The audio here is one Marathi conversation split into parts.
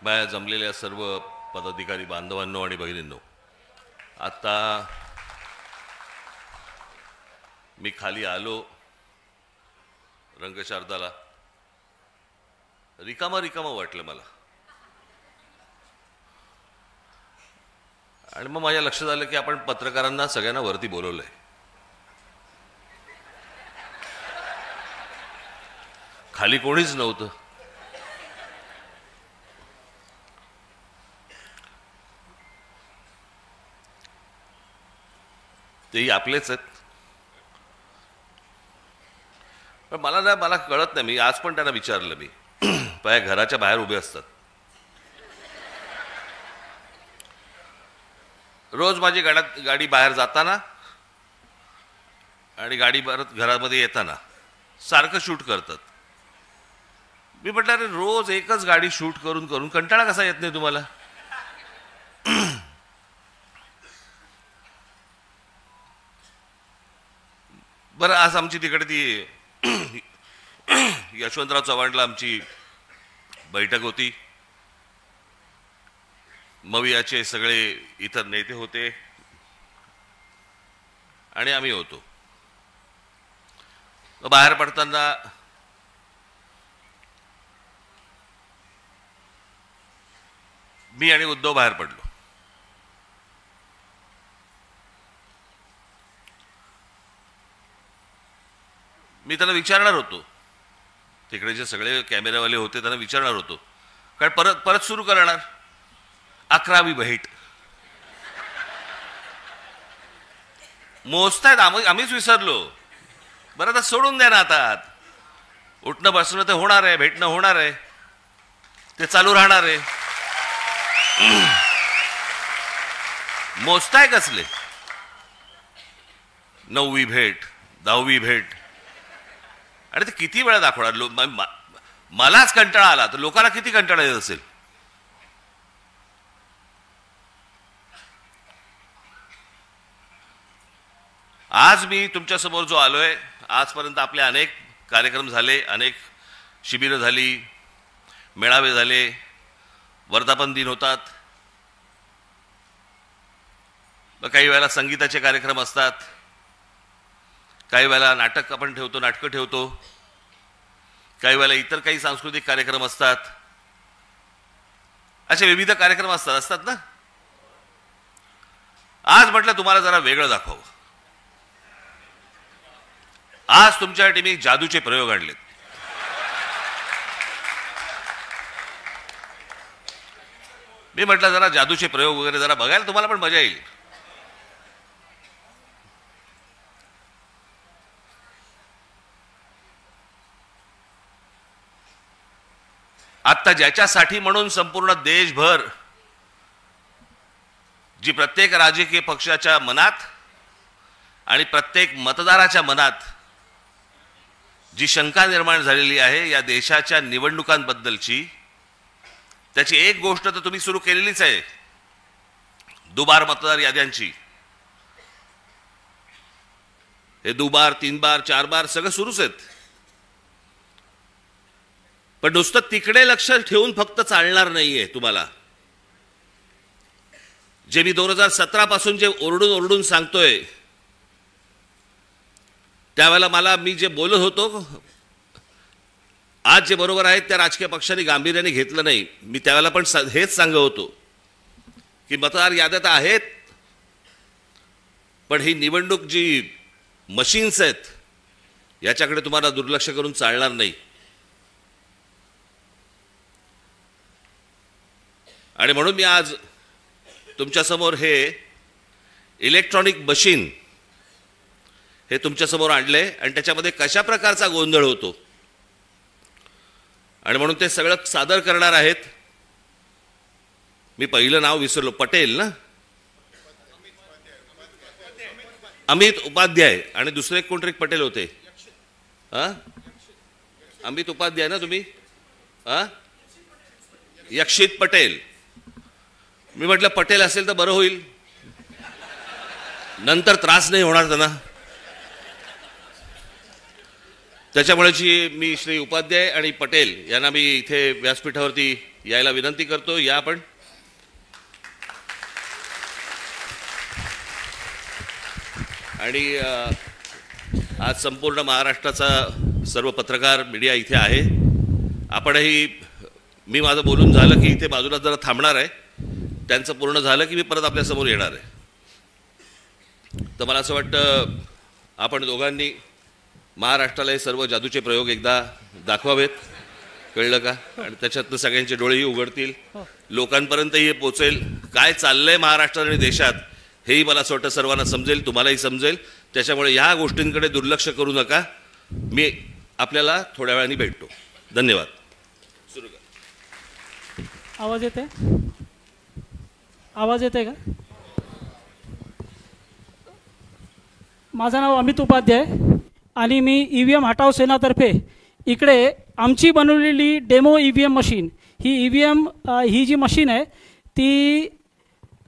बाहेर जमलेल्या सर्व पदाधिकारी बांधवांनो आणि भगिनींनो, आता मी खाली आलो रंगशारदाला, रिकामा रिकामा वाटलं मला. आणि मग माझ्या लक्षात आलं की आपण पत्रकारांना सगळ्यांना वरती बोलवलंय. खाली कोणीच नव्हतं. तेही आपलेच आहेत. पण मला कळत नाही. मी आज पण त्यांना विचारलं, मी घराच्या बाहेर उभे असतात. रोज माझी गाडी बाहेर जाताना आणि गाडी परत घरामध्ये येताना सारखं शूट करतात. मी म्हटलं, अरे रोज एकच गाडी शूट करून करून कंटाळा कसा येत नाही तुम्हाला? बरं, आज आमची तिकडे ती यशवंतराव चव्हाणला आमची बैठक होती. मवियाचे सगळे इतर नेते होते आणि आम्ही होतो. बाहेर पडताना मी आणि उद्धव बाहेर पडलो. मी त्यांना विचारणार होतो, तिकडे जे सगळे कॅमेरावाले होते त्यांना विचारणार होतो, कारण परत परत सुरू करणार 11वी भेट मोजतायत. आम्हीच विसरलो. बरं, आता सोडून द्या ना. आता उठणं बसणं तर होणार आहे, भेटणं होणार आहे, ते चालू राहणार आहे. मोजताय कसले? 9वी भेट, 10वी भेट, आणि ते किती वेळा दाखवणार? मलाच कंटाळा आला तर लोकांना किती कंटाळा येत असेल? आज मी तुमच्या समोर जो आलोय, आजपर्यंत आपले अनेक कार्यक्रम झाले, अनेक शिबिरं झाली, मेळावे झाले, वर्धापन दिन होतात, काही वेळेला संगीताचे कार्यक्रम असतात, काही वेळेला नाटक आपण ठेवतो, नाटकं ठेवतो, काही वेळेला इतर काही सांस्कृतिक कार्यक्रम असतात. असे विविध कार्यक्रम असतात ना. आज म्हटलं तुम्हाला जरा वेगळं दाखवावं. आज तुमच्यासाठी मी जादूचे प्रयोग आणलेत. मी म्हटलं जरा जादूचे प्रयोग वगैरे जरा बघायला तुम्हाला पण मजा येईल. आता ज्याच्यासाठी म्हणून संपूर्ण देशभर जी प्रत्येक राजकीय पक्षाच्या मनात आणि प्रत्येक मतदाराच्या मनात जी शंका निर्माण झालेली आहे या देशाच्या निवडणुकांबद्दलची, त्याची एक गोष्ट तर तुम्ही सुरू केलेलीच आहे, दुबार मतदार याद्यांची. हे दुबार, 3 बार, 4 बार सगळं सुरूच आहेत. पण नुसतं तिकडे लक्ष ठेवून फक्त चालणार नाहीये तुम्हाला. जे मी 2017 पासून जे ओरडून ओरडून सांगतोय, त्यावेळेला मी जे बोलत होतो, आज जे बरोबर आहेत त्या राजकीय पक्षांनी गांभीर्याने घेतलं नाही. मी त्यावेळेला पण हेच सांगत होतो की मतदार याद्या तर आहेत, पण ही निवडणूक जी मशीन्स आहेत याच्याकडे तुम्हाला दुर्लक्ष करून चालणार नाही. आणि म्हणून मी आज तुमच्यासमोर हे इलेक्ट्रॉनिक मशीन हे तुमच्यासमोर आणले आणि त्याच्यामध्ये कशा प्रकारचा गोंधळ होतो आणि म्हणून ते सगळं सादर करणार आहेत. मी पहिलं नाव विसरलो, पटेल ना, अमित उपाध्याय, आणि दुसरे कोणतरी पटेल होते. अमित उपाध्याय ना तुम्ही? यक्षित पटेल. मी म्हटलं पटेल असेल तर बरं होईल, नंतर त्रास नाही होणार त्यांना. त्याच्यामुळे मी श्री उपाध्याय आणि पटेल यांना मी इथे व्यासपीठावरती यायला विनंती करतो. या आपण. आणि आज संपूर्ण महाराष्ट्राचा सर्व पत्रकार मीडिया इथे आहे. आपणही, मी माझं बोलून झालं की इथे बाजूला जरा थांबणार आहे. त्यांचं पूर्ण झालं की मी परत आपल्यासमोर येणार आहे. तर मला असं वाटतं आपण दोघांनी महाराष्ट्राला हे सर्व जादूचे प्रयोग एकदा दाखवावेत. कळलं का? आणि त्याच्यातनं सगळ्यांचे डोळेही उघडतील, लोकांपर्यंतही हे पोचेल. काय चाललंय महाराष्ट्रात आणि देशात हेही मला असं वाटतं सर्वांना समजेल, तुम्हालाही समजेल. त्याच्यामुळे ह्या गोष्टींकडे दुर्लक्ष करू नका. मी आपल्याला थोड्या वेळाने भेटतो. धन्यवाद. सुरू कर. आवाज येते? आवाज येते का? माझं नाव अमित उपाध्याय आणि मी EVM हटाव सेनातर्फे इकडे आमची बनवलेली डेमो EVM मशीन, ही EVM ही जी मशीन आहे ती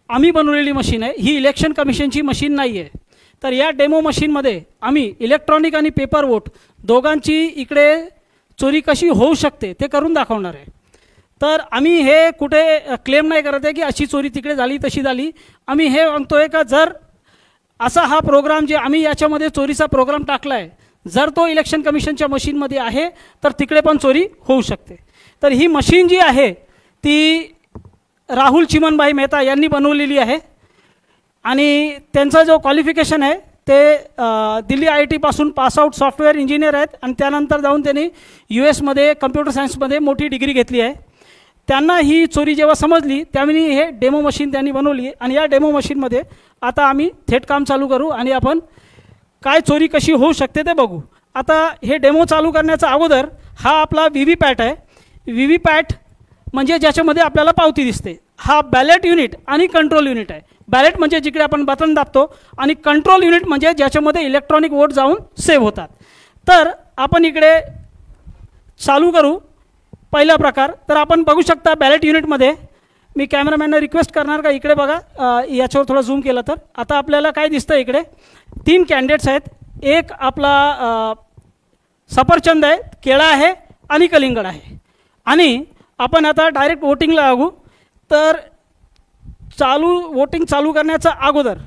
आम्ही बनवलेली मशीन आहे. ही इलेक्शन कमिशनची मशीन नाही आहे. तर या डेमो मशीनमध्ये आम्ही इलेक्ट्रॉनिक आणि पेपर वोट दोघांची इकडे चोरी कशी होऊ शकते ते करून दाखवणार आहे. तर आम्ही हे कुठे क्लेम नाही करत आहे की अशी चोरी तिकडे झाली तशी झाली. आम्ही हे म्हणतो आहे का जर असा हा प्रोग्राम जे आम्ही याच्यामध्ये चोरीचा प्रोग्राम टाकला आहे, जर तो इलेक्शन कमिशनच्या मशीनमध्ये आहे तर तिकडे पण चोरी होऊ शकते. तर ही मशीन जी आहे ती राहुल चिमनभाई मेहता यांनी बनवलेली आहे आणि त्यांचा जो क्वालिफिकेशन आहे ते दिल्ली IIT पासून पासआउट सॉफ्टवेअर इंजिनियर आहेत आणि त्यानंतर जाऊन त्यांनी US मध्ये कम्प्युटर सायन्समध्ये मोठी डिग्री घेतली आहे. त्यांना ही चोरी जेव्हा समजली त्यावेळी हे डेमो मशीन त्यांनी बनवली आणि या डेमो मशीनमध्ये आता आम्ही थेट काम चालू करू आणि आपण काय चोरी कशी होऊ शकते ते बघू. आता हे डेमो चालू करण्याचा अगोदर हा आपला VVPAT आहे. VVPAT म्हणजे ज्याच्यामध्ये आपल्याला पावती दिसते. हा बॅलेट युनिट आणि कंट्रोल युनिट आहे. बॅलेट म्हणजे जिकडे आपण बटन दाबतो आणि कंट्रोल युनिट म्हणजे ज्याच्यामध्ये इलेक्ट्रॉनिक वोट जाऊन सेव्ह होतात. तर आपण इकडे चालू करू. पहिला प्रकार तर आपण बघू शकता बॅलेट युनिटमध्ये. मी कॅमेरामॅनला रिक्वेस्ट करणार का इकडे बघा, याच्यावर थोडं झूम केलं तर आता आपल्याला काय दिसतं इकडे 3 कॅन्डिडेट्स आहेत. एक आपला सफरचंद आहे, केळा आहे आणि कलिंगड आहे. आणि आपण आता डायरेक्ट वोटिंगला लागू. तर वोटिंग चालू करण्याचा अगोदर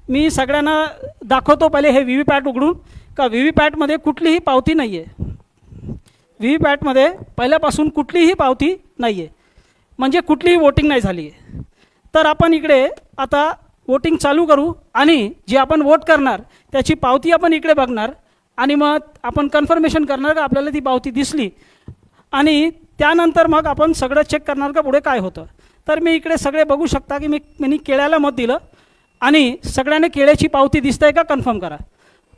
मी सगळ्यांना दाखवतो पहिले हे VVPAT उघडून का VVPATमध्ये कुठलीही पावती नाही आहे. VVPATमध्ये पहिल्यापासून कुठलीही पावती नाही आहे, म्हणजे कुठलीही वोटिंग नाही झाली आहे. तर आपण इकडे आता वोटिंग चालू करू आणि जे आपण वोट करणार त्याची पावती आपण इकडे बघणार आणि मग आपण कन्फर्मेशन करणार का आपल्याला ती पावती दिसली आणि त्यानंतर मग आपण सगळं चेक करणार का पुढे काय होतं. तर मी इकडे सगळे बघू शकता की मी केळ्याला मत दिलं आणि सगळ्यांना केळ्याची पावती दिसत आहे का कन्फर्म करा.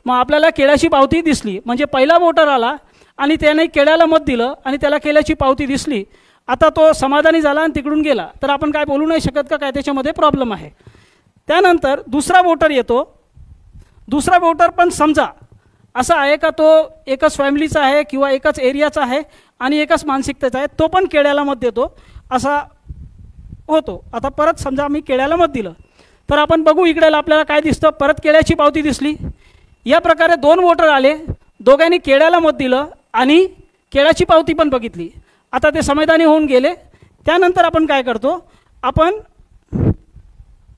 मग आपल्याला केळ्याची पावती दिसली म्हणजे पहिला वोटर आला आणि त्याने केळ्याला मत दिलं आणि त्याला केळ्याची पावती दिसली. आता तो समाधानी झाला आणि तिकडून गेला तर आपण काय बोलू नाही शकत का काय त्याच्यामध्ये प्रॉब्लेम आहे. त्यानंतर दुसरा वोटर येतो. दुसरा वोटर पण समजा असा आहे का तो एकच फॅमिलीचा आहे किंवा एकच एरियाचा आहे आणि एकच मानसिकतेचा आहे, तो पण केळ्याला मत देतो असा होतो. आता परत समजा मी केळ्याला मत दिलं तर आपण बघू इकडे आपल्याला काय दिसतं, परत केळ्याची पावती दिसली. या प्रकारे 2 वोटर आले, दोघांनी केळ्याला मत दिलं आणि केळ्याची पावती पण बघितली. आता ते समाधानी होऊन गेले. त्यानंतर आपण काय करतो, आपण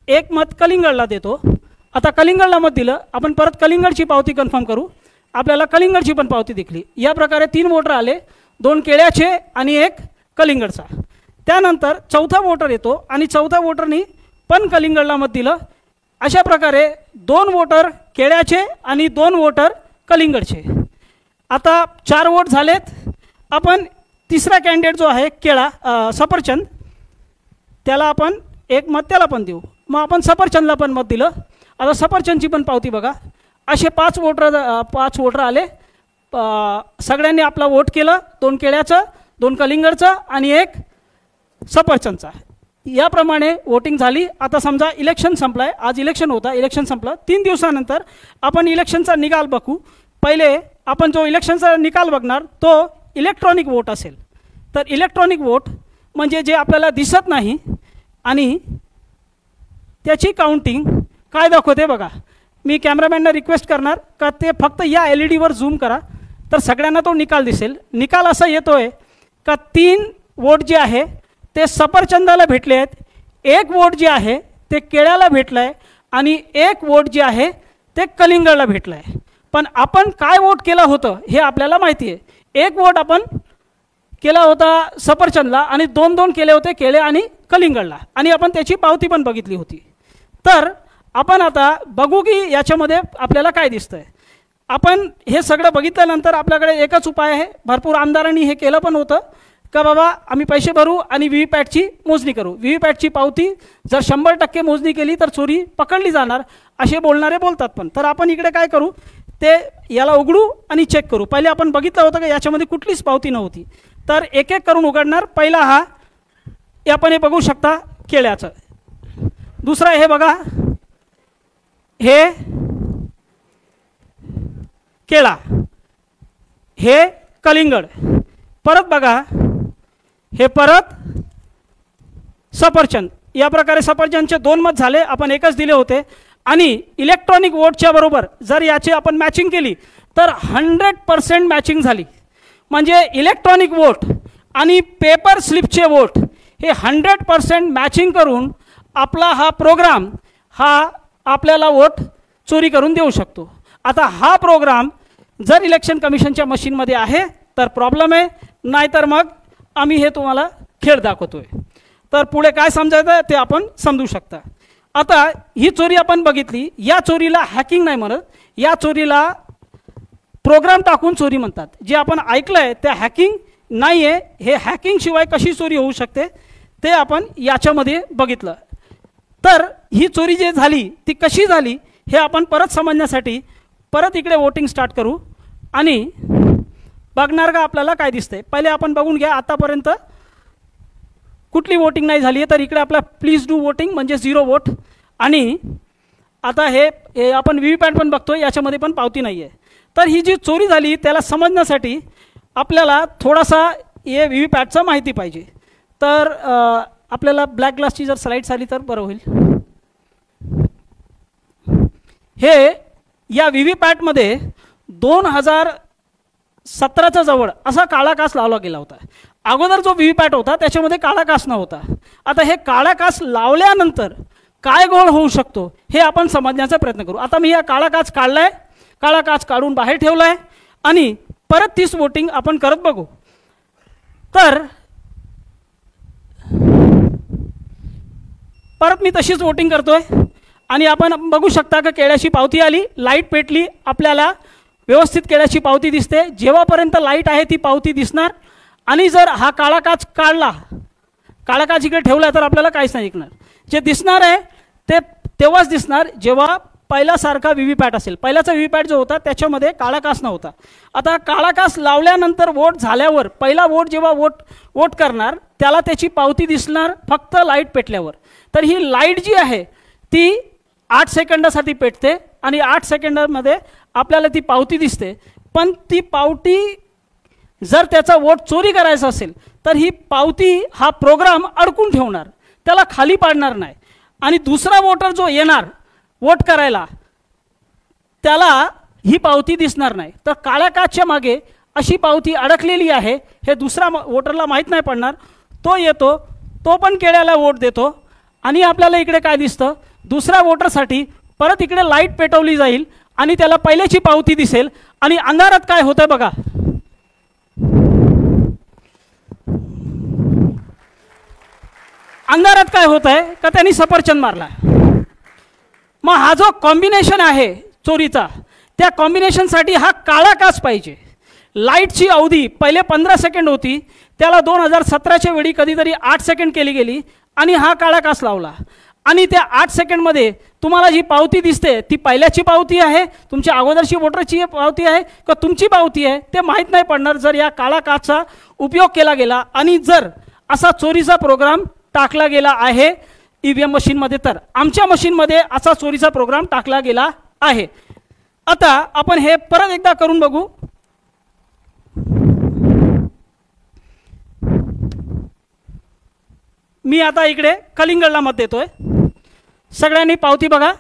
एक मत कलिंगडला देतो. आता कलिंगडला मत दिलं, आपण परत कलिंगडची पावती कन्फर्म करू. आपल्याला कलिंगडची पण पावती दिसली. या प्रकारे 3 वोटर आले, 2 केळ्याचे आणि 1 कलिंगडचा. त्यानंतर चौथा वोटर येतो आणि चौथा वोटरनी पण कलिंगडला मत दिलं. अशा प्रकारे 2 वोटर केळ्याचे आणि 2 वोटर कलिंगडचे. आता 4 वोट झालेत. आपण तिसरा कॅन्डिडेट जो आहे केळा सफरचंद, त्याला आपण 1 मत त्याला पण देऊ. मग आपण सफरचंदला पण मत दिलं. आता सफरचंदची पण पावती बघा. असे 5 वोटर आले. सगळ्यांनी आपला वोट केलं, 2 केळ्याचं, 2 कलिंगडचं आणि 1 सफरचंदचा. याप्रमाणे वोटिंग झाली. आता समजा इलेक्शन संपलं आहे, आज इलेक्शन होता, इलेक्शन संपलं. 3 दिवसानंतर आपण इलेक्शनचा निकाल बघू. पहिले आपण जो इलेक्शनचा निकाल बघणार तो इलेक्ट्रॉनिक वोट असेल. तर इलेक्ट्रॉनिक वोट म्हणजे जे आपल्याला दिसत नाही आणि त्याची काउंटिंग काय दाखवते बघा. मी कॅमेरामॅनला रिक्वेस्ट करणार का ते फक्त या LED वर झूम करा तर सगळ्यांना तो निकाल दिसेल. निकाल असा येतो आहे का 3 वोट जे आहे ते सफरचंदाला भेटले आहेत, 1 वोट जे आहे ते केळ्याला भेटलं आहे आणि 1 वोट जे आहे ते कलिंगडला भेटलं आहे. पण आपण काय वोट केलं होतं हे आपल्याला माहिती आहे. 1 वोट आपण केला होता सफरचंदला आणि 2-2 केले होते केळे आणि कलिंगडला, आणि आपण त्याची पावती पण बघितली होती. तर आपण आता बघू की याच्यामध्ये आपल्याला काय दिसतंय. आपण हे सगळं बघितल्यानंतर आपल्याकडे एकच उपाय आहे. भरपूर आमदारांनी हे केलं पण होतं का बाबा आम्ही पैसे भरू आणि व्हीव्हीपॅटची मोजणी करू, व्हीव्हीपॅटची पावती जर 100% मोजणी केली तर चोरी पकडली जाणार असे बोलणारे बोलतात. पण तर आपण इकडे काय करू, ते याला उघडू आणि चेक करू. पहिले आपण बघितलं होतं की याच्यामध्ये कुठलीच पावती नव्हती. तर एक एक करून उघडणार. पहिला हा आपण हे बघू शकता केळ्याचं, दुसरा हे बघा हे केळा, हे कलिंगड, परत बघा हे परत सफरचंद. या प्रकारे सफरचंदचे 2 मत झाले, आपण एकच दिले होते. आणि इलेक्ट्रॉनिक वोटच्या बरोबर जर याची आपण मॅचिंग केली तर 100% मॅचिंग झाली. म्हणजे इलेक्ट्रॉनिक वोट आणि पेपर स्लिपचे वोट हे 100% मॅचिंग करून आपला हा प्रोग्राम हा आपल्याला वोट चोरी करून देऊ शकतो. आता हा प्रोग्राम जर इलेक्शन कमिशनच्या मशीनमध्ये आहे तर प्रॉब्लेम आहे, नाहीतर मग आम्ही हे तुम्हाला खेळ दाखवतोय. तर पुढे काय समजायचं ते आपण समजू शकता. आता ही चोरी आपण बघितली. या चोरीला हॅकिंग नाही म्हणत, या चोरीला प्रोग्राम टाकून चोरी म्हणतात. जे आपण ऐकलं आहे ते हॅकिंग नाही आहे. हे हॅकिंगशिवाय कशी चोरी होऊ शकते ते आपण याच्यामध्ये बघितलं. तर ही चोरी जी झाली ती कशी झाली हे आपण परत समजण्यासाठी परत इकडे वोटिंग स्टार्ट करू आणि बघणार का आपल्याला काय दिसतंय. पहिले आपण बघून घ्या आतापर्यंत कुठली वोटिंग नाही झाली आहे. तर इकडे आपला प्लीज डू वोटिंग म्हणजे 0 वोट. आणि आता हे आपण व्हीव्हीपॅट पण बघतोय, याच्यामध्ये पण पावती नाही आहे. तर ही जी चोरी झाली त्याला समजण्यासाठी आपल्याला थोडासा हे व्हीव्हीपॅटचं माहिती पाहिजे. तर आपल्याला ब्लॅक ग्लासची जर स्लाईड्स आली तर बरं होईल. हे या व्हीव्हीपॅटमध्ये 2017च्या जवळ असा काळा काच लावला गेला होता. अगोदर जो व्हीव्हीपॅट होता त्याच्यामध्ये काळा काच नव्हता. आता हे काळा काच लावल्यानंतर काय गोळ होऊ शकतो हे आपण समजण्याचा प्रयत्न करू. आता मी हा काळा काच काढलाय, काळा काच काढून बाहेर ठेवलाय आणि परत 30 वोटिंग आपण करत बघू. तर परत मी तशीच वोटिंग करतोय आणि आपण बघू शकता की केळ्याची पावती आली, लाईट पेटली, आपल्याला व्यवस्थित केळ्याची पावती दिसते. जेव्हापर्यंत लाईट आहे ती पावती दिसणार. आणि जर हा काळा काच काढला, काळा काच इकडे ठेवला तर आपल्याला काहीच नाही दिसणार. जे दिसणार आहे ते तेव्हाच दिसणार जेव्हा पहिल्यासारखा व्हीव्हीपॅट असेल. पहिल्याचा व्हीव्हीपॅट जो होता त्याच्यामध्ये काळा काच नव्हता. आता काळा काच लावल्यानंतर वोट झाल्यावर पहिला वोट जेव्हा वोट करणार त्याला त्याची पावती दिसणार फक्त लाईट पेटल्यावर. तर ही लाईट जी आहे ती 8 सेकंदासाठी पेटते आणि 8 सेकंदामध्ये आपल्याला ती पावती दिसते. पण ती पावती जर त्याचा वोट चोरी करायचा असेल तर ही पावती हा प्रोग्राम अडकून ठेवणार, त्याला खाली पाडणार नाही. आणि दुसरा वोटर जो येणार वोट करायला त्याला ही पावती दिसणार नाही. तर काळ्या काचच्या मागे अशी पावती अडकलेली आहे हे दुसरा वोटरला माहीत नाही पडणार. तो येतो, तो पण केळ्याला वोट देतो आणि आपल्याला इकडे काय दिसतं, दुसऱ्या वोटरसाठी परत इकडे लाईट पेटवली जाईल आणि त्याला पहिल्याची पावती दिसेल. आणि अंधारात काय होतंय बघा, अंधारात काय होत आहे का त्यांनी सफरचंद मारला. मग हा जो कॉम्बिनेशन आहे चोरीचा त्या कॉम्बिनेशनसाठी हा काळा काच पाहिजे. लाईटची अवधी पहिले 15 सेकंड होती, त्याला 2017च्या वेळी कधीतरी 8 सेकंड केली गेली आणि हा काळा काच लावला. आणि त्या 8 सेकंडमध्ये तुम्हाला जी पावती दिसते ती पहिल्याची पावती आहे, तुमच्या अगोदरची वोटरची पावती आहे का तुमची पावती आहे ते माहीत नाही पडणार जर या काळा काचचा उपयोग केला गेला आणि जर असा चोरीचा प्रोग्राम टाकला गेला आहे ईव्हीएम मशीनमध्ये. तर आमच्या मशीनमध्ये असा चोरीचा प्रोग्राम टाकला गेला आहे. आता आपण हे परत एकदा करून बघू. मी आता इकडे कलिंगडला मत देतोय. सगळ्यांनी पावती बघा,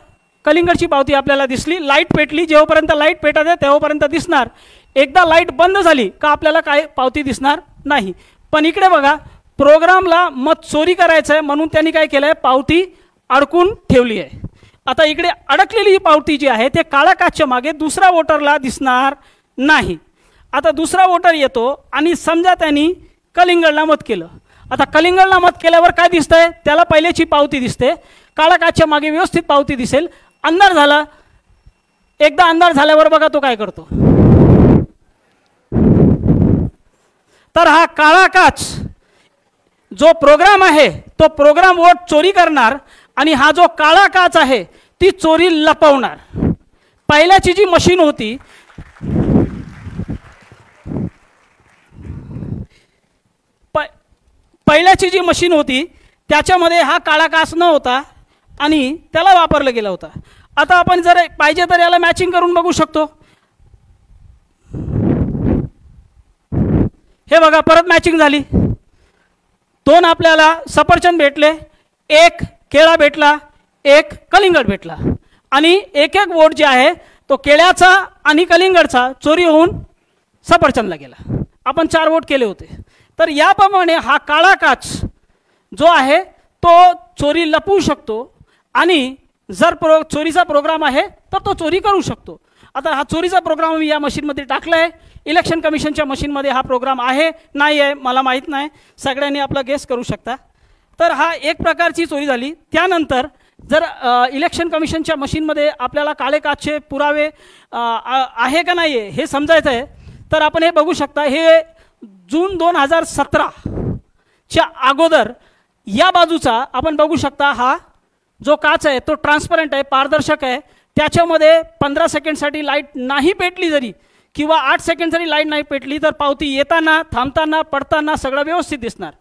कलिंगडची पावती आपल्याला दिसली, लाईट पेटली. जेव्हापर्यंत लाईट पेटत आहे तेव्हापर्यंत दिसणार. एकदा लाईट बंद झाली का आपल्याला काय पावती दिसणार नाही. पण इकडे बघा प्रोग्रामला मत चोरी करायचं आहे म्हणून त्यांनी काय केलं आहे, पावती अडकून ठेवली आहे. आता इकडे अडकलेली ही पावती जी आहे ते काळ्या काचच्या मागे दुसऱ्या वोटरला दिसणार नाही. आता दुसरा वोटर येतो आणि समजा त्यांनी कलिंगडला मत केलं. आता कलिंगडला मत केल्यावर काय दिसतंय, त्याला पहिल्याची पावती दिसते, काळ्या काचच्या मागे व्यवस्थित पावती दिसेल. अंधार झाला, एकदा अंधार झाल्यावर बघा तो काय करतो. तर हा काळा काच जो प्रोग्राम आहे तो प्रोग्राम वोट चोरी करणार आणि हा जो काळा काच आहे ती चोरी लपवणार. पहिल्याची जी मशीन होती पहिल्याची जी मशीन होती त्याच्यामध्ये हा काळा काच न होता आणि त्याला वापरला गेला होता. आता आपण जर पाहिजे तर याला मॅचिंग करून बघू शकतो. हे बघा परत मॅचिंग झाली. 2 आपल्याला सफरचंद भेटले, 1 केळा भेटला, 1 कलिंगड भेटला आणि एक एक वोट जे आहे तो केळ्याचा आणि कलिंगडचा चोरी होऊन सफरचंदला गेला. आपण 4 वोट केले होते. तर याप्रमाणे हा काळा काच जो आहे तो चोरी लपवू शकतो आणि जर चोरीचा प्रोग्राम आहे तर तो चोरी करू शकतो. आता हा चोरीचा प्रोग्राम मी या मशीनमध्ये टाकला आहे. इलेक्शन कमिशनच्या मशीनमध्ये हा प्रोग्राम आहे नाही आहे मला माहीत नाही, सगळ्यांनी आपला गेस करू शकता. तर हा एक प्रकारची चोरी झाली. त्यानंतर जर इलेक्शन कमिशनच्या मशीनमध्ये आपल्याला काळे काचचे पुरावे आहे का नाही आहे हे समजायचं आहे तर आपण हे बघू शकता. हे जून 2017च्या अगोदर या बाजूचा आपण बघू शकता. हा जो काच आहे तो ट्रान्सपरंट आहे, पारदर्शक आहे. त्याच्यामध्ये 15 सेकंडसाठी लाईट नाही पेटली जरी किंवा 8 सेकंड जरी लाईट नाही पेटली तर पावती येताना थांबताना पडताना सगळं व्यवस्थित दिसणार.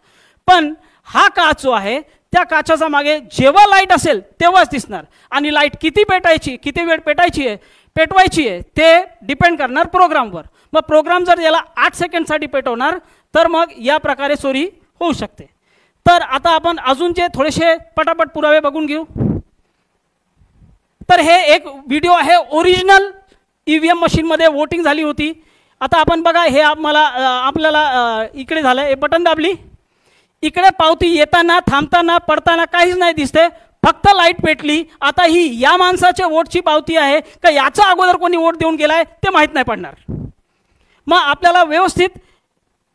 पण हा काच जो आहे त्या काचाचा मागे जेव्हा लाईट असेल तेव्हाच दिसणार आणि लाईट किती पेटायची, किती वेळ पेटवायची आहे ते डिपेंड करणार प्रोग्रामवर. मग प्रोग्राम जर याला 8 सेकंडसाठी पेटवणार तर मग या प्रकारे चोरी होऊ शकते. तर आता आपण अजून जे थोडेसे पटापट पुरावे बघून घेऊ. तर हे एक व्हिडिओ आहे. ओरिजिनल EVM मशीनमध्ये वोटिंग झाली होती. आता आपण बघा हे आपल्याला इकडे झालं, हे बटन दाबली, इकडे पावती येताना थांबताना पडताना काहीच नाही दिसते, फक्त लाईट पेटली. आता ही या माणसाच्या वोटची पावती आहे का याचा अगोदर कोणी वोट देऊन गेलाय ते माहीत नाही पडणार. मग आपल्याला व्यवस्थित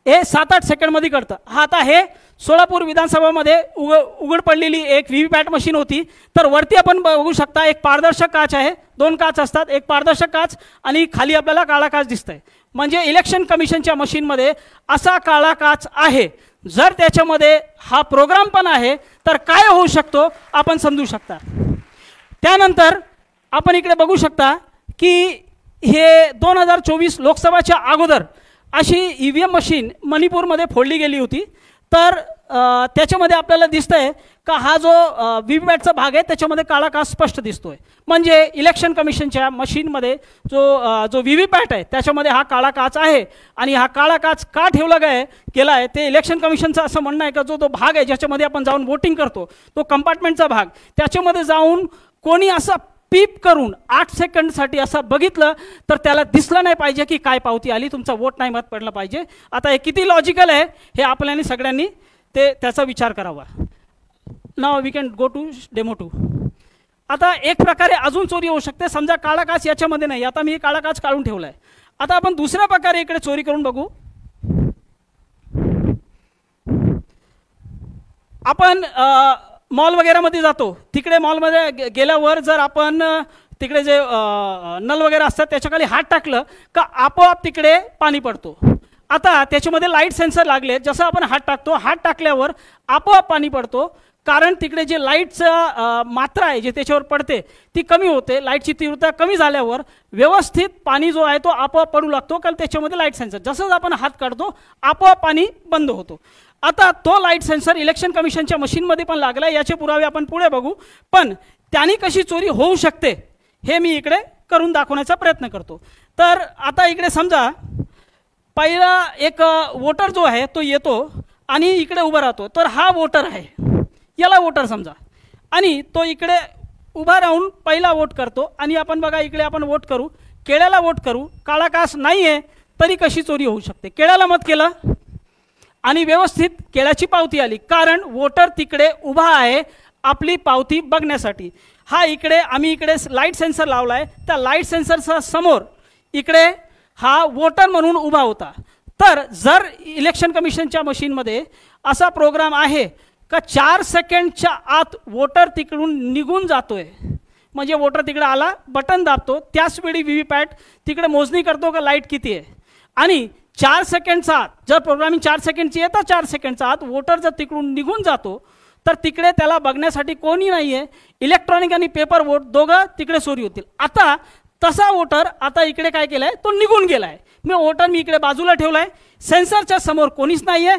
हे 7-8 सेकंडमध्ये कळतं. हा आता हे सोलापूर विधानसभामध्ये उघड पडलेली एक व्हीव्हीपॅट मशीन होती. तर वरती आपण बघू शकता एक पारदर्शक काच आहे, 2 काच असतात, एक पारदर्शक काच आणि खाली आपल्याला काळा काच दिसतंय. म्हणजे इलेक्शन कमिशनच्या मशीनमध्ये असा काळा काच आहे. जर त्याच्यामध्ये हा प्रोग्राम पण आहे तर काय होऊ शकतो आपण समजू शकता. त्यानंतर आपण इकडे बघू शकता की हे 2024 लोकसभाच्या अगोदर अशी EVM मशीन मणिपूरमध्ये फोडली गेली होती. तर त्याच्यामध्ये आपल्याला दिसतंय का हा जो व्हीव्हीपॅटचा भाग आहे त्याच्यामध्ये काळा काच स्पष्ट दिसतोय. म्हणजे इलेक्शन कमिशनच्या मशीनमध्ये जो व्हीव्हीपॅट आहे त्याच्यामध्ये हा काळा काच आहे. आणि हा काळा काच का ठेवला गेला आहे ते इलेक्शन कमिशनचं असं म्हणणं आहे का जो भाग आहे ज्याच्यामध्ये आपण जाऊन वोटिंग करतो तो कंपार्टमेंटचा भाग, त्याच्यामध्ये जाऊन कोणी असा पीप करून 8 सेकंडसाठी असं बघितलं तर त्याला दिसलं नाही पाहिजे की काय पावती आली, तुमचा वोट नाही मत पडलं पाहिजे. आता हे किती लॉजिकल आहे हे आपल्याला सगळ्यांनी त्याचा विचार करावा. Now we can go to demo 2. आता एक प्रकारे अजून चोरी होऊ शकते. समजा काळा काच याच्यामध्ये नाही, आता मी काळा काच काढून ठेवला आहे. आता आपण दुसऱ्या प्रकारे इकडे चोरी करून बघू. आपण मॉल वगैरेमध्ये जातो, तिकडे मॉलमध्ये गेल्यावर जर आपण तिकडे जे नल वगैरे असतात त्याच्याखाली हात टाकलं का आपोआप तिकडे पाणी पडतो. आता त्याच्यामध्ये लाईट सेन्सर लागले, जसं आपण हात टाकतो, हात टाकल्यावर आपोआप पाणी पडतो. कारण तिकडे जे लाईटचं मात्रा आहे जे त्याच्यावर पडते ती कमी होते. लाईटची तीव्रता कमी झाल्यावर व्यवस्थित पाणी जो आहे तो आपोआप पडू लागतो, कारण त्याच्यामध्ये लाईट सेन्सर, जसंच आपण हात काढतो आपोआप पाणी बंद होतो. आता तो लाईट सेन्सर इलेक्शन कमिशनच्या मशीनमध्ये पण लागला. याचे पुरावे आपण पुढे बघू. पण त्यांनी कशी चोरी होऊ शकते हे मी इकडे करून दाखवण्याचा प्रयत्न करतो. तर आता इकडे समजा पहिला एक वोटर जो आहे तो येतो आणि इकडे उभा राहतो. तर हा वोटर आहे, याला वोटर समजा, आणि तो इकडे उभा राहून पहिला वोट करतो. आणि आपण बघा इकडे आपण वोट करू, केळ्याला वोट करू, काळा काच नाही आहे तरी कशी चोरी होऊ शकते. केळ्याला मत केलं आणि व्यवस्थित केळ्याची पावती आली, कारण वोटर तिकडे उभा आहे आपली पावती बघण्यासाठी. हा इकडे आम्ही इकडे लाईट सेन्सर लावला आहे, त्या लाईट सेन्सरचा समोर इकडे हा वोटर म्हणून उभा होता. तर जर इलेक्शन कमिशनच्या मशीनमध्ये असा प्रोग्राम आहे का 4 सेकंडच्या आत वोटर तिकडून निघून जातोय, म्हणजे वोटर तिकडे आला, बटन दाबतो, त्याच वेळी व्हीव्हीपॅट तिकडे मोजणी करतो का लाईट किती आहे, आणि 4 सेकंडचा आत जर प्रोग्रामिंग 4 सेकंडची आहे तर 4 सेकंडचा आत वोटर जर तिकडून निघून जातो तर तिकडे त्याला बघण्यासाठी कोणी नाही आहे. इलेक्ट्रॉनिक आणि पेपर वोट दोघं तिकडे चोरी होतील. आता तसा वोटर आता इकडे काय केलं आहे, तो निघून गेला आहे. वोटर मी इकडे बाजूला ठेवला आहे, सेन्सरच्या समोर कोणीच नाही आहे,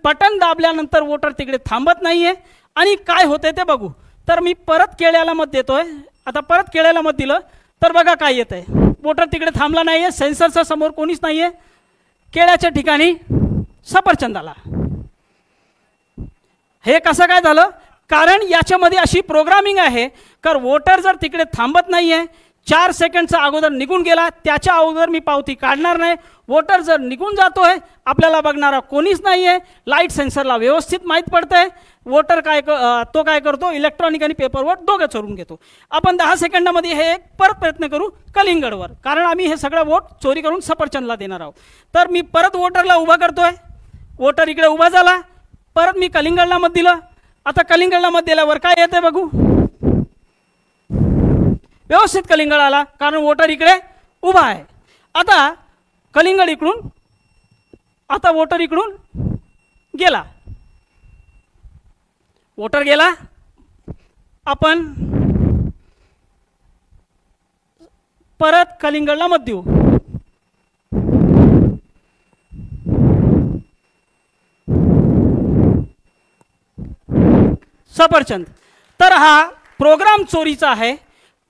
बटन दाबल्यानंतर वोटर तिकडे थांबत नाही आहे. आणि काय होते ते बघू. तर मी परत केळ्याला मत देतोय. आता परत केळ्याला मत दिलं तर बघा काय येत आहे, वोटर तिकडे थांबला नाही आहे, सेन्सरच्या समोर कोणीच नाही आहे, केळ्याच्या ठिकाणी सफरचंद आला. हे कसं काय झालं, कारण याच्यामध्ये अशी प्रोग्रामिंग आहे तर वोटर जर तिकडे थांबत नाही आहे, 4 सेकंडचा अगोदर निघून गेला, त्याच्या अगोदर मी पावती काढणार नाही. वोटर जर निघून जातोय, आपल्याला बघणारा कोणीच नाही आहे, लाईट सेन्सरला व्यवस्थित माहीत पडतंय, वोटर तो काय करतो, इलेक्ट्रॉनिक आणि पेपर वोट दोघं चोरून घेतो. आपण 10 सेकंदामध्ये हे एक परत प्रयत्न करू कलिंगडवर, कारण आम्ही हे सगळं वोट चोरी करून सफरचंदला देणार आहोत. तर मी परत वोटरला उभा करतोय, वोटर इकडे उभा झाला, परत मी कलिंगडला मत दिलं. आता कलिंगडला मत दिल्यावर काय येते बघू, व्यवस्थित कलिंगड आला, कारण वोटर इकडे उभा आहे. आता कलिंगड इकडून, आता वोटर इकडून गेला, वोटर गेला. आपण परत कलिंगडला मत देऊ. सफरचंद. तर हा प्रोग्राम चोरीचा आहे,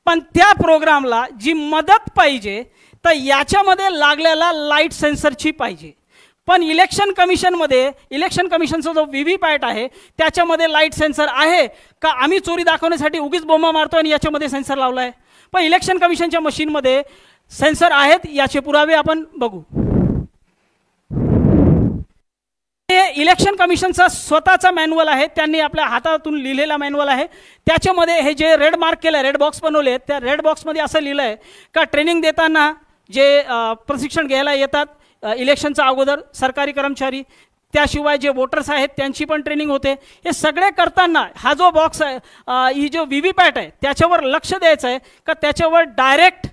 पण त्या प्रोग्रामला जी मदत पाहिजे तर याच्यामध्ये लागलेला लाईट सेन्सरची पाहिजे. पण इलेक्शन कमिशनचा जो व्हीव्हीपॅट आहे त्याच्यामध्ये लाईट सेन्सर आहे का, आम्ही चोरी दाखवण्यासाठी उगीच बोंबा मारतो आणि याच्यामध्ये सेन्सर लावला आहे. पण इलेक्शन कमिशनच्या मशीनमध्ये सेन्सर आहेत, याचे पुरावे आपण बघू. हे इलेक्शन कमिशनचा स्वतःचा मॅन्युअल आहे, त्यांनी आपल्या हातातून लिहिलेला मॅन्युअल आहे. त्याच्यामध्ये हे जे रेड मार्क केलं, रेड बॉक्स बनवले, त्या रेड बॉक्समध्ये असं लिहिलं आहे का ट्रेनिंग देताना जे प्रशिक्षण घ्यायला येतात इलेक्शनच्या अगोदर सरकारी कर्मचारी, त्याशिवाय जे वोटर्स आहेत त्यांची पण ट्रेनिंग होते. हे सगळे करताना हा जो बॉक्स आहे, ही जो व्हीव्हीपॅट आहे त्याच्यावर लक्ष द्यायचं आहे का त्याच्यावर डायरेक्ट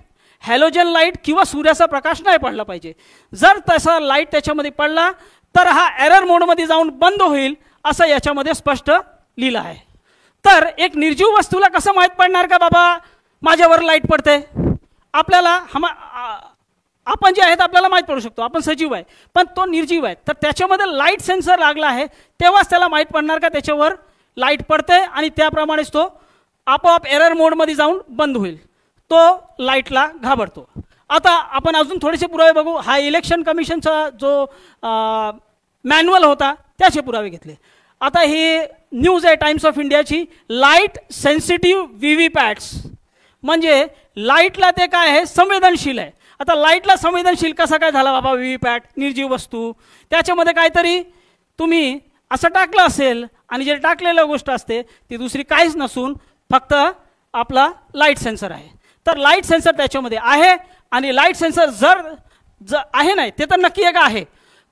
हॅलोजन लाईट किंवा सूर्याचा प्रकाश नाही पडला पाहिजे. जर तसा लाईट त्याच्यामध्ये पडला तर हा एरर मोडमध्ये जाऊन बंद होईल, असं याच्यामध्ये स्पष्ट लिहिलं आहे. तर एक निर्जीव वस्तूला कसं माहीत पडणार का बाबा माझ्यावर लाईट पडते, आपल्याला आपण जे आहेत आपल्याला माहीत पडू शकतो, आपण सजीव आहे, पण तो निर्जीव आहे. तर त्याच्यामध्ये लाईट सेन्सर लागला आहे, तेव्हाच त्याला माहीत पडणार का त्याच्यावर लाईट पडते, आणि त्याप्रमाणेच तो आपोआप एरर मोडमध्ये जाऊन बंद होईल, तो लाईटला घाबरतो. आता आपण अजून थोडेसे पुरावे बघू. हा इलेक्शन कमिशनचा जो मॅन्युअल होता त्याचे पुरावे घेतले. आता ही न्यूज आहे टाइम्स ऑफ इंडियाची, लाईट सेन्सिटिव्ह व्हीव्हीपॅट्स, म्हणजे लाईटला ते काय आहे, संवेदनशील आहे. आता लाईटला संवेदनशील कसा काय झाला बाबा व्हीव्हीपॅट, निर्जीव वस्तू, त्याच्यामध्ये काहीतरी तुम्ही असं टाकलं असेल, आणि जे टाकलेलं गोष्ट असते ती दुसरी काहीच नसून फक्त आपला लाईट सेन्सर आहे. तर लाईट सेन्सर त्याच्यामध्ये आहे, आणि लाईट सेन्सर जर आहे नाही ते तर नक्की एक आहे,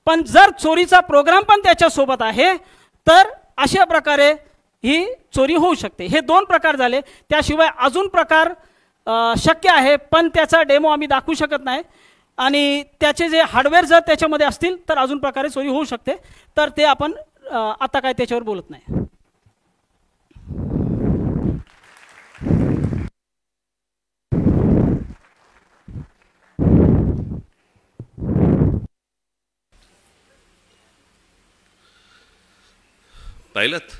पण जर चोरीचा प्रोग्राम पण त्याच्यासोबत आहे तर अशा प्रकारे ही चोरी होऊ शकते. हे 2 प्रकार झाले, त्याशिवाय अजून प्रकार शक्य आहे, पण त्याचा डेमो आम्ही दाखवू शकत नाही, आणि त्याचे जे हार्डवेअर जर त्याच्यामध्ये असतील तर अजून प्रकारे चोरी होऊ शकते. तर ते आपण आता काय त्याच्यावर बोलत नाही. पाहिलंत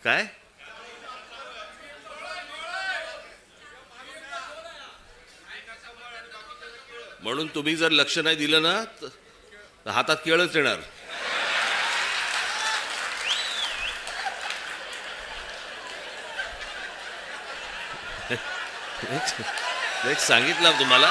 काय, म्हणून तुम्ही जर लक्ष नाही दिलं ना तर हातात केळच येणार. एक सांगितलं तुम्हाला,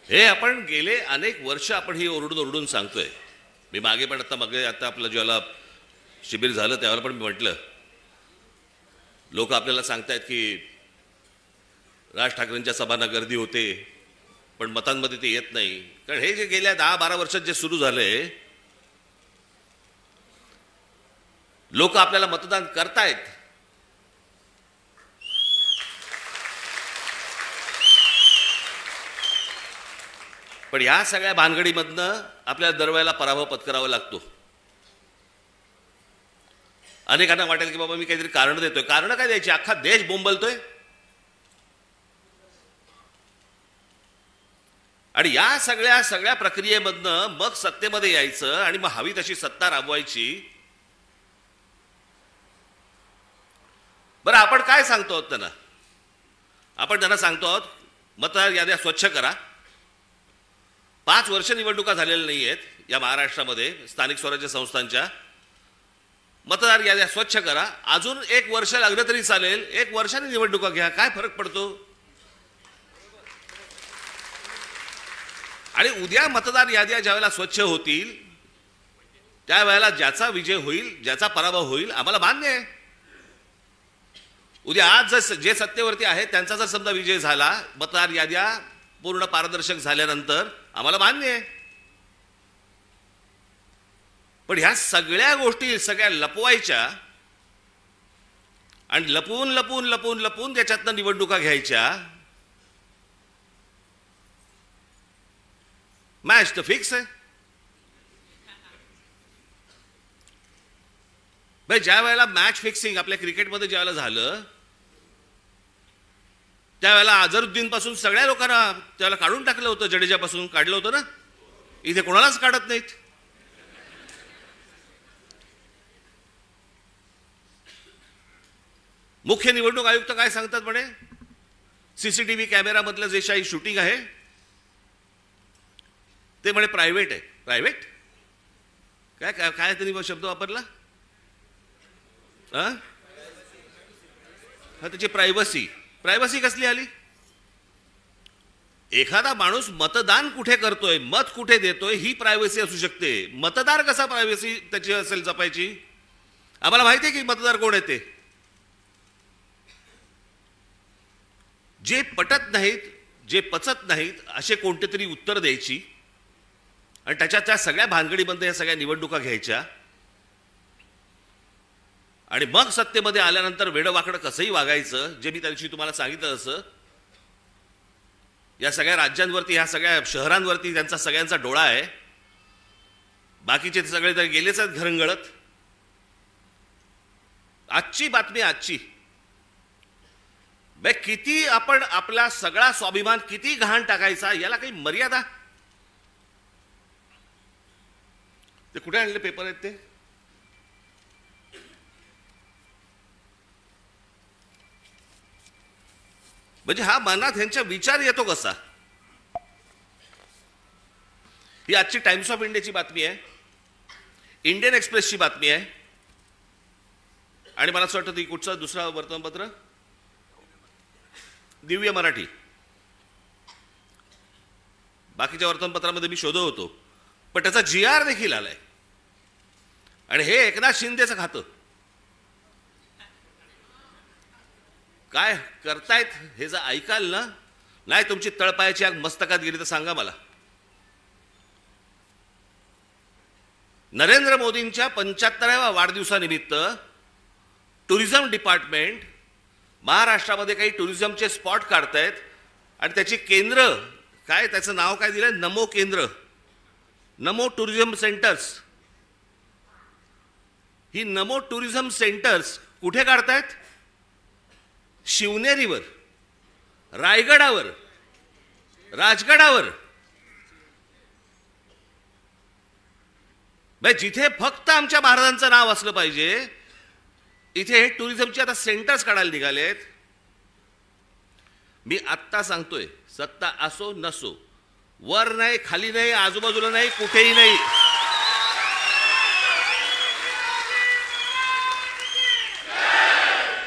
हे आपण गेले अनेक वर्ष आपण ही ओरडून ओरडून सांगतोय. मी मागे पण आता आपलं ज्याला शिबिर झालं त्यावेळेला पण मी म्हटलं, लोक आपल्याला सांगतायत की राज ठाकरेंच्या सभांना गर्दी होते पण मतांमध्ये ते येत नाही. कारण हे जे गेल्या 10-12 वर्षात जे सुरू झालंय, लोक आपल्याला मतदान करतायत, पण या सगळ्या भानगडीमधनं आपल्याला दरवेळेला पराभव पत्करावा लागतो. अनेकांना वाटेल की बाबा मी काहीतरी कारण देतोय. कारण काय द्यायची, अख्खा देश बोंबलतोय. आणि या सगळ्या प्रक्रियेमधनं मग सत्तेमध्ये यायचं आणि मग हवी तशी सत्ता राबवायची. बरं, आपण काय सांगतो आहोत त्यांना? आपण त्यांना सांगतो आहोत मतदार याद्या स्वच्छ करा. 5 वर्ष निवडणुका झालेल्या नाही आहेत या महाराष्ट्रामध्ये स्थानिक स्वराज्य संस्थांच्या. मतदार याद्या स्वच्छ करा. अजून 1 वर्ष लागलं तरी चालेल, 1 वर्षाने निवडणुका घ्या, काय फरक पडतो? आणि उद्या मतदार याद्या ज्यावेळेला स्वच्छ होतील त्यावेळेला ज्याचा विजय होईल, ज्याचा पराभव होईल, आम्हाला मान्य आहे. उद्या आज जे सत्तेवरती आहे त्यांचा जर समजा विजय झाला, मतदार याद्या पूर्ण पारदर्शक झाल्यानंतर, आम्हाला मान्य आहे. पण ह्या सगळ्या गोष्टी सगळ्या लपवायच्या आणि लपवून लपवून लपवून लपवून त्याच्यातनं निवडणुका घ्यायच्या. मॅच तर फिक्स आहे भाई. ज्या वेळेला मॅच फिक्सिंग आपल्या क्रिकेटमध्ये ज्या वेळेला झालं, त्यावेळेला अझरुद्दीन पासून सगळ्या लोकांना त्यावेळेला काढून टाकलं होतं. जडेजापासून काढलं होतं ना. इथे कोणालाच काढत नाहीत. मुख्य निवडणूक आयुक्त काय सांगतात म्हणे, सीसीटीव्ही कॅमेरामधलं जे काही शूटिंग आहे ते म्हणे प्रायव्हेट आहे. प्रायव्हेट काय काय काय त्यांनी शब्द वापरला? हा, त्याची प्रायव्हसी. प्रायव्हसी कसली आली? एखादा माणूस मतदान कुठे करतोय, मत कुठे देतोय, ही प्रायव्हसी असू शकते. मतदार कसा प्रायव्हसी त्याची असेल जपायची? आम्हाला माहिती आहे की मतदार कोण आहे ते. जे पटत नाहीत, जे पचत नाहीत, असे कोणते तरी उत्तर द्यायची आणि त्याच्या त्या सगळ्या भानगडीमध्ये या सगळ्या निवडणुका घ्यायच्या. आणि मग सत्तेमध्ये आल्यानंतर वेडवाकडं कसंही वागायचं, जे मी त्या दिवशी तुम्हाला सांगितलं तसं. या सगळ्या राज्यांवरती, ह्या सगळ्या शहरांवरती त्यांचा सगळ्यांचा डोळा आहे. बाकीचे सगळे तर गेलेच आहेत घरंगळत. आजची बातमी, आजची बे, किती आपण आपला सगळा स्वाभिमान किती घाण टाकायचा, याला काही मर्यादा? ते कुठे आणले पेपर आहेत ते? म्हणजे हा मनात ह्यांचा विचार येतो कसा? ही आजची टाइम्स ऑफ इंडियाची बातमी आहे, इंडियन एक्सप्रेसची बातमी आहे. आणि मला असं वाटतं ती कुठचं दुसरा वर्तमानपत्र, दिव्य मराठी. बाकीच्या वर्तमानपत्रामध्ये मी शोधत होतो, पण त्याचा GR देखील आलाय. आणि हे एकनाथ शिंदेचं खातं. काय करतायत हे जर ऐकाल ना, नाही तुमची तळपायाची आग मस्तकात गेली तर सांगा मला. नरेंद्र मोदींच्या 75व्या वाढदिवसानिमित्त टुरिझम डिपार्टमेंट महाराष्ट्रामध्ये काही टुरिझमचे स्पॉट काढतायत आणि त्याची केंद्र, काय त्याचं नाव काय दिलंय, नमो केंद्र, नमो टुरिझम सेंटर्स. ही नमो टुरिझम सेंटर्स कुठे काढतायत? शिवनेरीवर, रायगडावर, राजगडावर. जिथे फक्त आमच्या महाराजांचं नाव असलं पाहिजे, इथे हे टुरिझमचे आता सेंटर्स काढायला निघालेत. मी आत्ता सांगतोय, सत्ता असो नसो, वर नाही, खाली नाही, आजूबाजूला नाही, कुठेही नाही,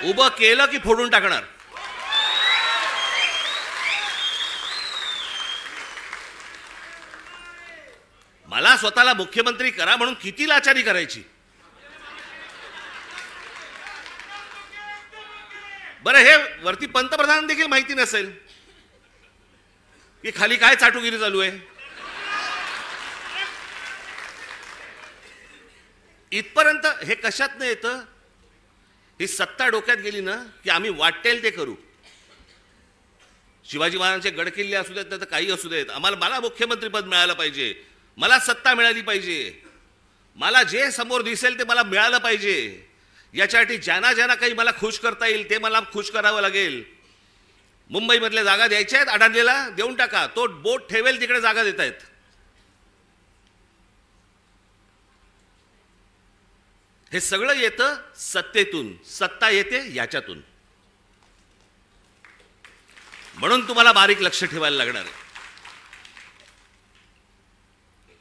उभं केलं की फोडून टाकणार. मला स्वतःला मुख्यमंत्री करा म्हणून किती लाचारी करायची. बरं, हे वरती पंतप्रधान देखील माहिती नसेल की खाली काय चाटुगिरी चालू आहे. इथपर्यंत हे कशात नाही येतं. ही सत्ता डोक्यात गेली ना की आम्ही वाटेल ते करू. शिवाजी महाराजांचे गडकिल्ले असू देत, तर काही असू देत, मला मुख्यमंत्रीपद मिळालं पाहिजे, मला सत्ता मिळाली पाहिजे, मला जे समोर दिसेल ते मला मिळालं पाहिजे. याच्यासाठी ज्यांना ज्यांना काही मला खुश करता येईल ते मला खुश करावं लागेल. मुंबईमधल्या जागा द्यायच्या आहेत, अडाणलेला देऊन टाका, तो बोट ठेवेल तिकडे जागा देत आहेत. हे सगळं येतं सत्तेतून, सत्ता येते याच्यातून. म्हणून तुम्हाला बारीक लक्ष ठेवायला लागणार आहे.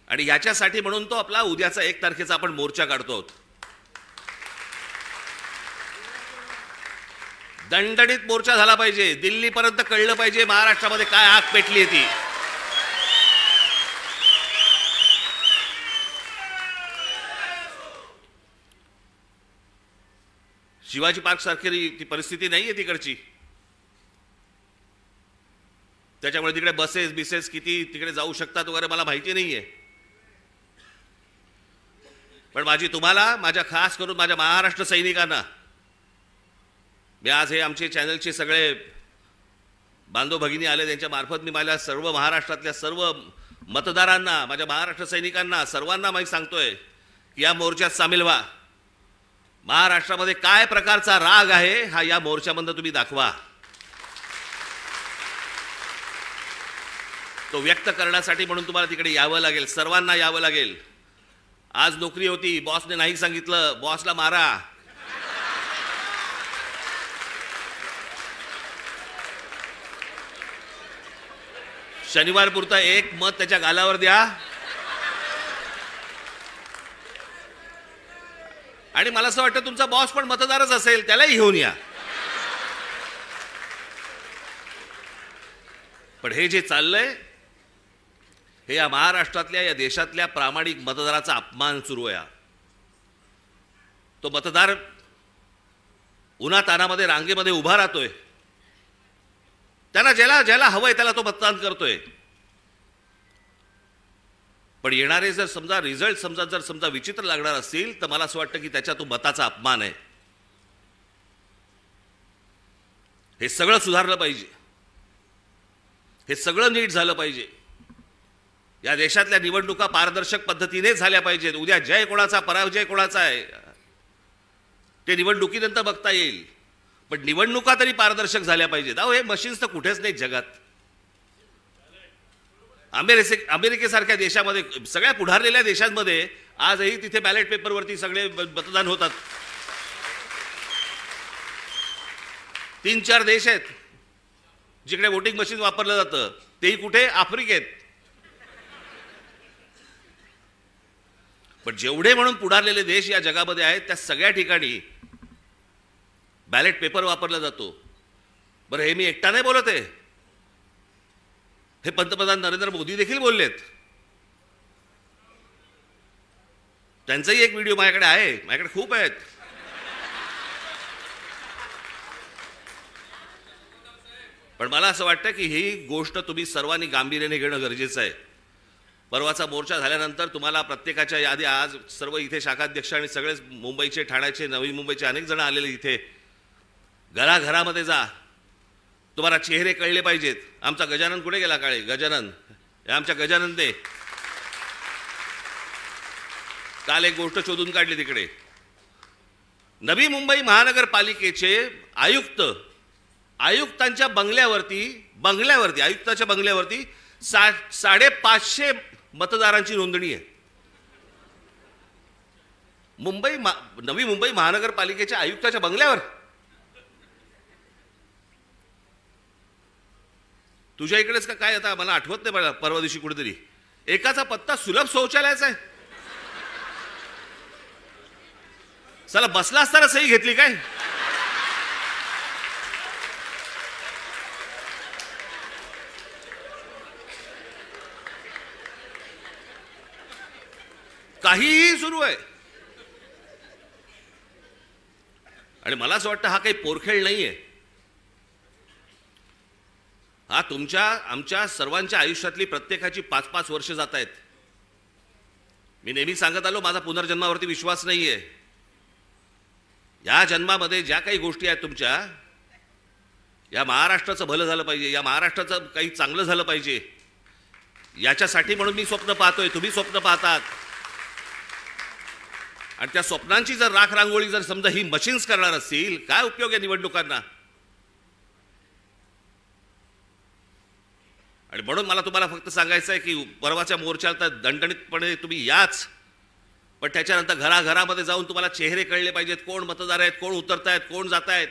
आणि याच्यासाठी म्हणून तो आपला उद्याचा 1 तारखेचा आपण मोर्चा काढतो आहोत. दणदणीत मोर्चा झाला पाहिजे. दिल्लीपर्यंत कळलं पाहिजे महाराष्ट्रामध्ये काय आग पेटली आहे ती. शिवाजी पार्क सारखी ती परिस्थिती नाहीये तिकडची. त्याच्यामुळे तिकडे बसेस किती तिकडे जाऊ शकतात वगैरे मला माहिती नाहीये. पण माझी तुम्हाला, माझ्या खास करून माझ्या महाराष्ट्र सैनिकांना, मी आज हे आमचे चॅनलचे सगळे बांधव भगिनी आले त्यांच्या मार्फत मी माझ्या सर्व महाराष्ट्रातल्या सर्व मतदारांना, माझ्या महाराष्ट्र सैनिकांना सर्वांना मी सांगतोय की या मोर्चात सामील व्हा. महाराष्ट्रामध्ये काय प्रकारचा राग आहे हा या मोर्चामधून तुम्ही दाखवा. तो व्यक्त करण्यासाठी म्हणून तुम्हाला तिकडे यावं लागेल, सर्वांना यावं लागेल. आज नोकरी होती, बॉसने नाही सांगितलं, बॉसला मारा. शनिवार पुरता 1 मत त्याच्या गालावर द्या. आणि मला असं वाटतं तुमचा बॉस पण मतदारच असेल, त्यालाही घेऊन या. पण हे जे चाललंय हे या महाराष्ट्रातल्या, या देशातल्या प्रामाणिक मतदाराचा अपमान सुरू आहे. तो मतदार उन्हातानामध्ये रांगेमध्ये उभा राहतोय, त्यांना ज्याला हवंय त्याला तो मतदान करतोय. पण येणारे जर समजा रिझल्ट समजा विचित्र लागणार असतील तर मला असं वाटतं की त्याच्या तो मताचा अपमान आहे. हे सगळं सुधारलं पाहिजे, हे सगळं नीट झालं पाहिजे. या देशातल्या निवडणुका पारदर्शक पद्धतीने झाल्या पाहिजेत. उद्या जय कोणाचा पराजय कोणाचा आहे ते निवडणुकीनंतर बघता येईल, पण निवडणुका तरी पारदर्शक झाल्या पाहिजेत. अहो, हे मशीन्स तर कुठेच नाहीत जगात. अमेरिकेसारख्या देशामध्ये, सगळ्या पुढारलेल्या देशांमध्ये आजही तिथे बॅलेट पेपरवरती सगळे मतदान होतात. 3-4 देश आहेत जिकडे वोटिंग मशीन वापरलं जातं, तेही कुठे? आफ्रिकेत. पण जेवढे म्हणून पुढारलेले देश या जगामध्ये आहेत त्या सगळ्या ठिकाणी बॅलेट पेपर वापरला जातो. बरं, हे मी एकटा नाही बोलत आहे, हे पंतप्रधान नरेंद्र मोदी देखील बोललेत. त्यांचाही एक व्हिडिओ माझ्याकडे आहे, माझ्याकडे खूप आहेत. पण मला असं वाटतं की ही गोष्ट तुम्ही सर्वांनी गांभीर्याने घेणं गरजेचं आहे. परवाचा मोर्चा झाल्यानंतर तुम्हाला प्रत्येकाच्या यादी, आज सर्व इथे शाखाध्यक्ष आणि सगळेच मुंबईचे, ठाण्याचे, नवी मुंबईचे अनेक जण आलेले इथे, घराघरामध्ये जा, तुम्हाला चेहरे कळले पाहिजेत. आमचा गजानन कुठे गेला? काळे गजानन, हे आमच्या गजानन दे. काल एक गोष्ट शोधून काढली तिकडे. नवी मुंबई महानगरपालिकेचे आयुक्तांच्या बंगल्यावरती आयुक्ताच्या बंगल्यावरती 550 मतदारांची नोंदणी आहे. नवी मुंबई महानगरपालिकेच्या आयुक्ताच्या बंगल्यावर. तुझ्या इकडेच का काय? आता मला आठवत नाही, मला परवा दिवशी कुठेतरी एकाचा पत्ता सुलभ शौचालयाचा आहे. चला बसला असताना सही घेतली काय? काहीही सुरू आहे. आणि मला असं वाटतं हा काही पोरखेळ नाहीये. हा तुमच्या आमच्या सर्वांच्या आयुष्यातली प्रत्येकाची 5-5 वर्ष जात आहेत. मी नेहमी सांगत आलो, माझा पुनर्जन्मावरती विश्वास नाहीये. या जन्मामध्ये ज्या काही गोष्टी आहेत तुमच्या, या महाराष्ट्राचं भलं झालं पाहिजे, या महाराष्ट्राचं काही चांगलं झालं पाहिजे, याच्यासाठी म्हणून मी स्वप्न पाहतोय, तुम्ही स्वप्न पाहतात. आणि त्या स्वप्नांची जर राख रांगोळी जर समजा ही मशीन्स करणार असतील, काय उपयोग आहे निवडणुकांना? आणि म्हणून मला तुम्हाला फक्त सांगायचं आहे की परवाच्या मोर्चाला तर दणदणीतपणे तुम्ही याच, पण त्याच्यानंतर घराघरामध्ये जाऊन तुम्हाला चेहरे कळले पाहिजेत, कोण मतदार आहेत, कोण उतरतायत, कोण जात आहेत.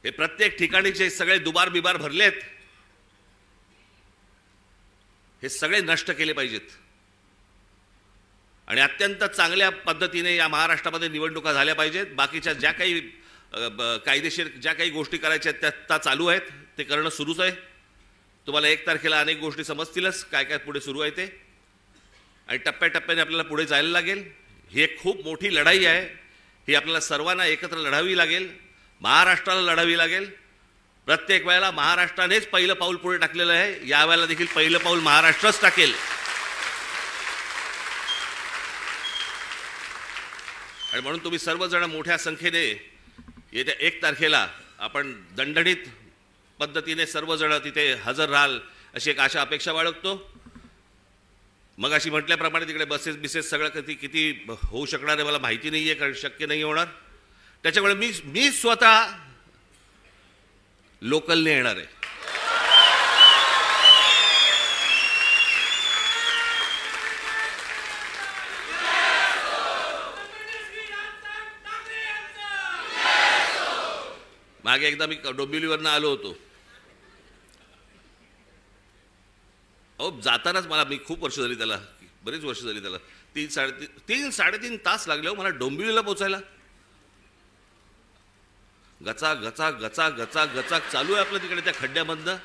हे प्रत्येक ठिकाणी जे सगळे दुबार बिबार भरलेत, हे सगळे नष्ट केले पाहिजेत. आणि अत्यंत चांगल्या पद्धतीने या महाराष्ट्रामध्ये निवडणुका झाल्या पाहिजेत. बाकीच्या ज्या काही कायदेशीर ज्या काही गोष्टी करायच्या आहेत त्या चालू आहेत, ते करणं सुरूच आहे. तुम्हाला 1 तारखेला अनेक गोष्टी समजतीलच काय काय पुढे सुरू आहे ते. आणि टप्प्याटप्प्याने आपल्याला पुढे जायला लागेल. ही एक खूप मोठी लढाई आहे. ही आपल्याला सर्वांना एकत्र लढावी लागेल, महाराष्ट्राला लढावी लागेल. प्रत्येक वेळेला महाराष्ट्रानेच पहिलं पाऊल पुढे टाकलेलं आहे. यावेळेला देखील पहिलं पाऊल महाराष्ट्रच टाकेल. आणि म्हणून तुम्ही सर्वजण मोठ्या संख्येने येत्या 1 तारखेला आपण दणदणीत पद्धतीने सर्वजण तिथे हजर राहाल अशी एक आशा अपेक्षा बाळगतो. मग अशी म्हटल्याप्रमाणे तिकडे बसेस बिसेस सगळं किती होऊ शकणार आहे मला माहिती नाही आहे, कारण शक्य नाही होणार. त्याच्यामुळे मी स्वतः लोकलने येणार आहे. मागे एकदा मी डोंबिवलीवरनं आलो होतो. अहो जातानाच मी खूप वर्ष झाली त्याला, बरीच वर्ष झाली त्याला, 3-3.5 तास लागले हो मला डोंबिवलीला पोहोचायला. गचा गचा गचा गचा गचा चालू आहे आपलं तिकडे त्या खड्ड्यामधनं.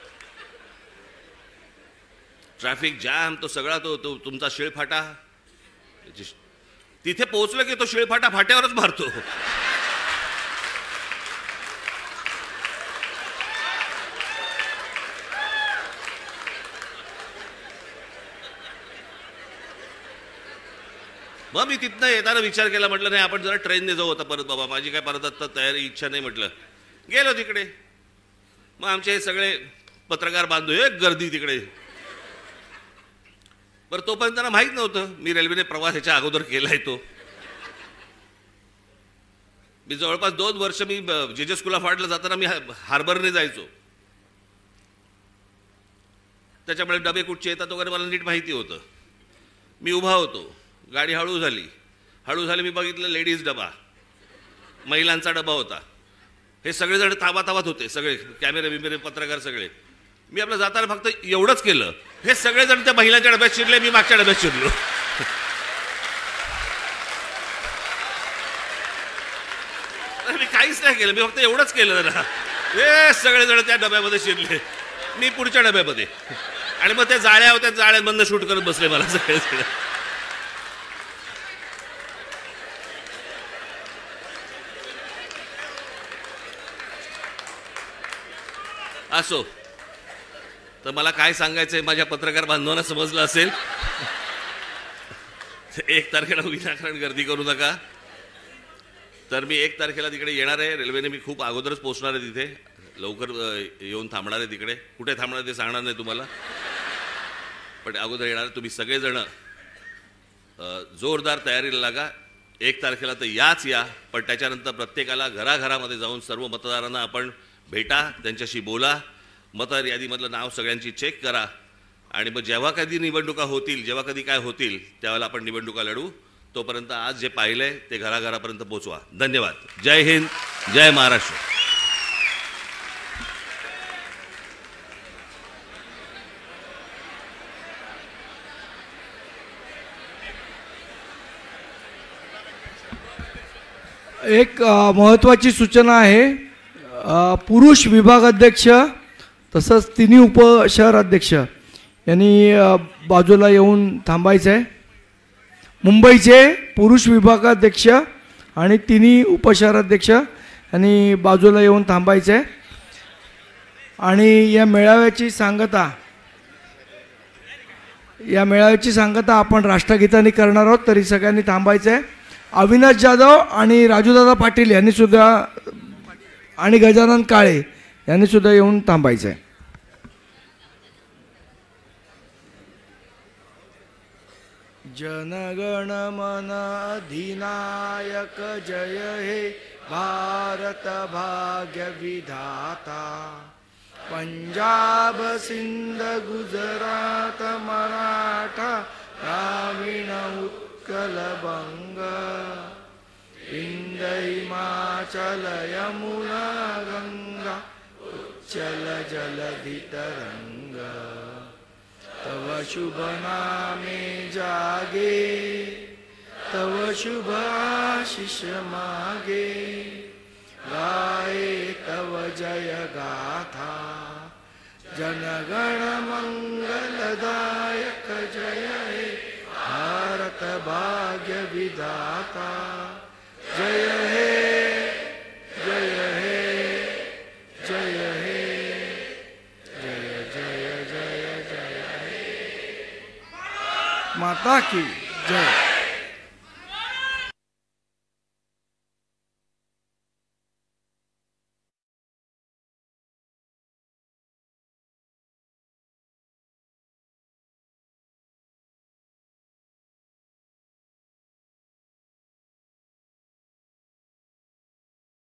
ट्रॅफिक जॅम, तो सगळा तो तुमचा शिळफाटा. तिथे पोहोचलं की तो शिळफाटा फाट्यावरच मारतो. मग मी तिथनं येताना विचार केला, म्हटलं नाही आपण जरा ट्रेनने जाऊ आता परत. बाबा माझी काय परत आता तयारी इच्छा नाही. म्हटलं गेलो तिकडे. मग आमचे हे सगळे पत्रकार बांधू, एक गर्दी तिकडे. बरं तोपर्यंत त्यांना माहीत नव्हतं मी रेल्वेने प्रवास ह्याच्या अगोदर केलाय तो. मी जवळपास 2 वर्ष मी जे स्कूल ऑफ आर्टला जाताना मी हार्बरने जायचो. त्याच्यामुळे डबे कुठचे येतात वगैरे मला नीट माहिती होतं. मी उभा होतो, गाडी हळू झाली, मी बघितलं लेडीज डबा, महिलांचा डबा होता. हे सगळेजण ताबाताबात होते, सगळे कॅमेरे बिमेरे पत्रकार सगळे. मी आपलं जाताना फक्त एवढंच केलं, हे सगळेजण त्या महिलांच्या डब्यात शिरले, मी मागच्या डब्यात शिरलो. मी काहीच नाही केलं, मी फक्त एवढंच केलं जरा. हे सगळेजण त्या डब्यामध्ये शिरले, मी पुढच्या डब्यामध्ये. आणि मग त्या जाळ्या होत्या, जाळ्यांमधनं शूट करत बसले मला सगळे. असो, तर मला काय सांगायचंय माझ्या पत्रकार बांधवांना समजलं असेल. 1 तारखेला विनाकारण गर्दी करू नका. तर मी 1 तारखेला तिकडे येणार आहे. रेल्वेने मी खूप अगोदरच पोहोचणार आहे तिथे, लवकर येऊन थांबणार आहे तिकडे. कुठे थांबणार ते सांगणार नाही तुम्हाला, पण अगोदर येणार. तुम्ही सगळेजण जोरदार तयारीला लागा. 1 तारखेला तर या, पण त्याच्यानंतर प्रत्येकाला घराघरामध्ये जाऊन सर्व मतदारांना आपण भेटा, त्यांच्याशी बोला, मतदार यादीमधलं नाव सगळ्यांची चेक करा. आणि मग जेव्हा कधी निवडणुका होतील, जेव्हा कधी काय होतील, त्यावेळेला आपण निवडणुका लढू. तोपर्यंत आज जे पाहिलंय ते घराघरापर्यंत पोहोचवा. धन्यवाद. जय हिंद, जय महाराष्ट्र. एक महत्त्वाची सूचना आहे, पुरुष विभागाध्यक्ष तसंच तिन्ही उपशहराध्यक्ष यांनी बाजूला येऊन थांबायचं आहे. मुंबईचे पुरुष विभागाध्यक्ष आणि तिन्ही उपशहराध्यक्ष यांनी बाजूला येऊन थांबायचं आहे. आणि या मेळाव्याची सांगता आपण राष्ट्रगीताने करणार आहोत, तरी सगळ्यांनी थांबायचं आहे. अविनाश जाधव आणि राजूदादा पाटील यांनी सुद्धा आणि गजानन काळे यांनी सुद्धा येऊन थांबायचं आहे. जनगण मन अधिनायक जय हे भारत भाग्य विधाता, पंजाब सिंध गुजरात मराठा द्राविड उत्कल बंग, विंध्य हिमाचल यमुना गंगा उच्चल जलधि तरंग, तव शुभ नामे जागे तव शुभ आशीष मागे, गाये तव जय गाथा जनगण मंगलदायक जय हे भारत भाग्य विधाता, जय हे जय हे जय हे जय जय जय जय हे, माता की जय.